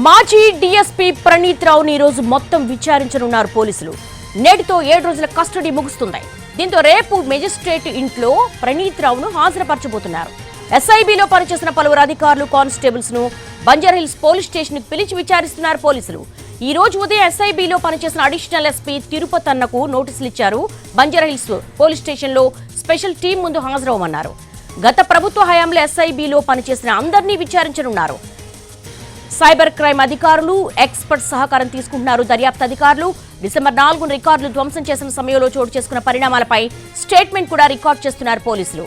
మాజీ డీఎస్పీ ప్రణీత్ రావుని ఈ రోజు మొత్తం విచారించనున్నారు పోలీసులు. నేటితో 7 రోజుల కస్టడీ ముగుస్తుంది. దీంతో రేపు మెజిస్ట్రేట్ ఇంట్లో ప్రణీత్ రావును హాజరుపరచబోతున్నారు. ఎస్ఐబిలో పనిచేసిన పలువురు అధికారులు, కానిస్టేబుల్స్ ను బంజారాహిల్స్ పోలీస్ స్టేషన్ కు పిలిచి విచారిస్తున్నారు పోలీసులు. ఈ రోజు ఉదయం ఎస్ఐబిలో పనిచేసిన అడిషనల్ ఎస్పీ తిరుపతన్నకు నోటీసులు ఇచ్చారు. బంజారాహిల్స్ పోలీస్ స్టేషన్ లో స్పెషల్ టీం ముందు హాజరవ్వమన్నారు. గత ప్రభుత్వ హయాంలో ఎస్ఐబిలో పనిచేసిన అందరినీ విచారించనున్నారు. సైబర్ క్రైమ్ అధికారులు, ఎక్స్పర్ట్స్ సహకారం తీసుకుంటున్నారు. దర్యాప్తు అధికారులు డిసెంబర్ 4 రికార్డులు ధ్వంసం చేసిన సమయంలో చోటు చేసుకున్న పరిణామాలపై స్టేట్మెంట్ కూడా రికార్డు చేస్తున్నారు పోలీసులు.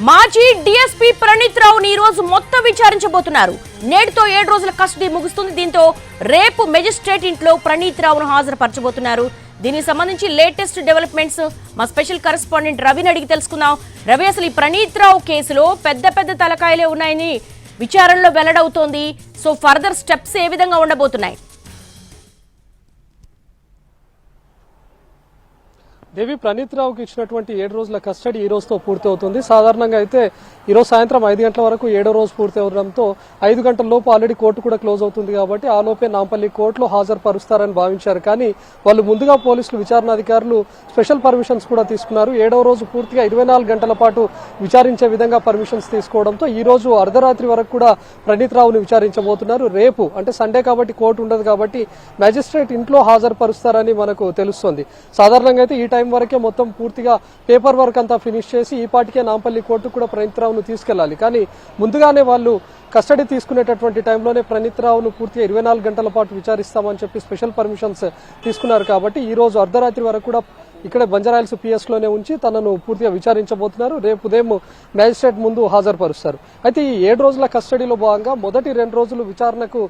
మాజీ డీఎస్పీ ప్రణీత్ రావుని ఈ రోజు మొత్తం విచారించబోతున్నారు. నేటితో 7 రోజుల కస్టడీ ముగుస్తుంది. దీంతో రేపు మెజిస్ట్రేట్ ఇంట్లో ప్రణీత్ రావును హాజరుపరచబోతున్నారు. దీనికి సంబంధించి లేటెస్ట్ డెవలప్మెంట్స్ మా స్పెషల్ కరెస్పాండెంట్ రవిని అడిగి తెలుసుకుందాం. రవి, అసలు ఈ ప్రణీత్ రావు కేసులో పెద్ద తలకాయలే ఉన్నాయని విచారణలో వెల్లడవుతోంది. సో ఫర్దర్ స్టెప్స్ ఏ విధంగా ఉండబోతున్నాయి? దేవి, ప్రణీత్ రావుకి ఇచ్చినటువంటి 7 రోజుల కస్టడీ ఈ రోజుతో పూర్తి అవుతుంది. సాధారణంగా అయితే ఈ రోజు సాయంత్రం 5 గంటల వరకు 7వ రోజు పూర్తి అవడంతో 5 గంటల లోపు ఆల్రెడీ కోర్టు కూడా క్లోజ్ అవుతుంది కాబట్టి ఆ లోపే నాంపల్లి కోర్టులో హాజరుపరుస్తారని భావించారు. కానీ వాళ్ళు ముందుగా పోలీసులు, విచారణ అధికారులు స్పెషల్ పర్మిషన్స్ కూడా తీసుకున్నారు. 7వ రోజు పూర్తిగా 24 గంటల పాటు విచారించే విధంగా పర్మిషన్స్ తీసుకోవడంతో ఈ రోజు అర్ధరాత్రి వరకు కూడా ప్రణీత్ రావుని విచారించబోతున్నారు. రేపు అంటే సండే కాబట్టి కోర్టు ఉండదు కాబట్టి మ్యాజిస్ట్రేట్ ఇంట్లో హాజరుపరుస్తారని మనకు తెలుస్తోంది. సాధారణంగా అయితే ఈ టైం వరకే మొత్తం పూర్తిగా పేపర్ వర్క్ అంతా ఫినిష్ చేసి ఈ పాటికే నాంపల్లి కోర్టు కూడా ప్రణీత్ రావును తీసుకెళ్లాలి. కానీ ముందుగానే వాళ్ళు కస్టడీ తీసుకునేటటువంటి టైంలోనే ప్రణీత్ రావును పూర్తిగా 24 గంటల పాటు విచారిస్తామని చెప్పి స్పెషల్ పర్మిషన్స్ తీసుకున్నారు. కాబట్టి ఈ రోజు అర్ధరాత్రి వరకు కూడా ఇక్కడే బంజారాహిల్స్ పిఎస్ లోనే ఉంచి తనను పూర్తిగా విచారించబోతున్నారు. రేపు ఉదయం మ్యాజిస్ట్రేట్ ముందు హాజరుపరుస్తారు. అయితే ఈ 7 రోజుల కస్టడీలో భాగంగా మొదటి 2 రోజులు విచారణకు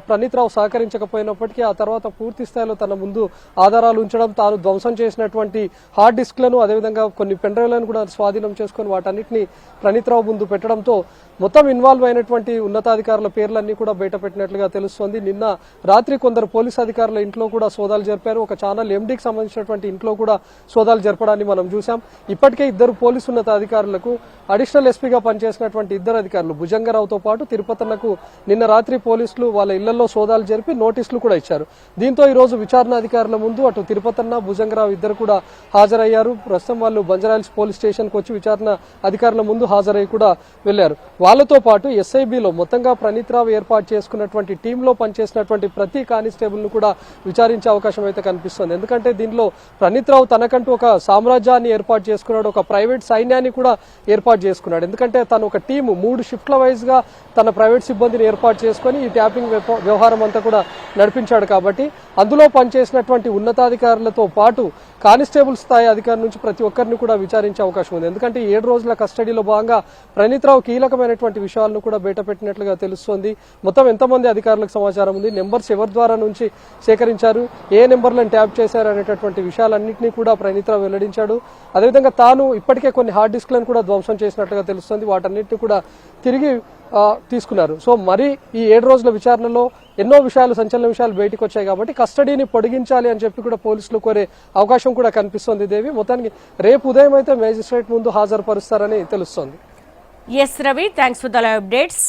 ప్రణీత్ రావు సహకరించకపోయినప్పటికీ ఆ తర్వాత పూర్తి స్థాయిలో తన ముందు ఆధారాలు ఉంచడం, తాను ధ్వంసం చేసినటువంటి హార్డ్ డిస్క్లను, అదేవిధంగా కొన్ని పెన్డ్రైవ్లను కూడా స్వాధీనం చేసుకుని వాటన్నిటిని ప్రణీత్ రావు ముందు పెట్టడంతో మొత్తం ఇన్వాల్వ్ అయినటువంటి ఉన్నతాధికారుల పేర్లన్నీ కూడా బయట పెట్టినట్లుగా తెలుస్తోంది. నిన్న రాత్రి కొందరు పోలీస్ అధికారుల ఇంట్లో కూడా సోదాలు జరిపారు. ఒక ఛానల్ ఎండీకి సంబంధించినటువంటి ఇంట్లో కూడా సోదాలు జరపడాన్ని మనం చూసాం. ఇప్పటికే 2 పోలీసు ఉన్నతాధికారులకు, అడిషనల్ ఎస్పీగా పనిచేసినటువంటి 2 అధికారులు భుజంగరావుతో పాటు తిరుపతన్నకు నిన్న రాత్రి పోలీసులు వాళ్ళ ఇళ్లలో సోదాలు జరిపి నోటీసులు కూడా ఇచ్చారు. దీంతో ఈ రోజు విచారణ అధికారుల ముందు అటు తిరుపతన్న, భుజంగరావు ఇద్దరు కూడా హాజరయ్యారు. ప్రస్తుతం వాళ్ళు బంజారాహిల్స్ పోలీస్ స్టేషన్ కు వచ్చి విచారణ అధికారుల ముందు హాజరై కూడా వెళ్లారు. వాళ్లతో పాటు ఎస్ఐబిలో మొత్తంగా ప్రణీత్ రావు ఏర్పాటు చేసుకున్నటువంటి టీంలో పనిచేసినటువంటి ప్రతి కానిస్టేబుల్ ను కూడా విచారించే అవకాశం అయితే కనిపిస్తుంది. ఎందుకంటే దీనిలో ప్రణీత్ రావు తనకంటూ ఒక సామ్రాజ్యాన్ని ఏర్పాటు చేసుకున్నాడు, ఒక ప్రైవేట్ సైన్యాన్ని కూడా ఏర్పాటు చేసుకున్నాడు. ఎందుకంటే తను ఒక టీము 3 షిఫ్ట్ల వైజ్ గా తన ప్రైవేట్ సిబ్బందిని ఏర్పాటు చేసుకుని ఈ ట్యాపింగ్ వ్యవహారం అంతా కూడా నడిపించాడు. కాబట్టి అందులో పనిచేసినటువంటి ఉన్నతాధికారులతో పాటు కానిస్టేబుల్ స్థాయి అధికారి నుంచి ప్రతి ఒక్కరిని కూడా విచారించే అవకాశం ఉంది. ఎందుకంటే 7 రోజుల కస్టడీలో భాగంగా ప్రణీత్ రావు కీలకమైనటువంటి విషయాలను కూడా బయటపెట్టినట్లుగా తెలుస్తోంది. మొత్తం ఎంతమంది అధికారులకు సమాచారం ఉంది, నెంబర్స్ ఎవరి ద్వారా నుంచి సేకరించారు, ఏ నెంబర్లను ట్యాప్ చేశారు అనేటటువంటి విషయాలన్నింటినీ కూడా ప్రణీత్ రావు వెల్లడించాడు. అదేవిధంగా తాను ఇప్పటికే కొన్ని హార్డ్ డిస్క్లను కూడా ధ్వంసం చేసినట్లుగా తెలుస్తోంది. వాటన్నిటిని కూడా తిరిగి తీసుకున్నారు. సో మరి ఈ 7 రోజుల విచారణలో ఎన్నో విషయాలు, సంచలన విషయాలు బయటకు వచ్చాయి. కాబట్టి కస్టడీని పొడిగించాలి అని చెప్పి కూడా పోలీసులు కోరే అవకాశం కూడా కనిపిస్తోంది. దేవి, మొత్తానికి రేపు ఉదయం అయితే మేజిస్ట్రేట్ ముందు హాజరుపరుస్తారని తెలుస్తోంది. Yes Ravi, thanks for the updates.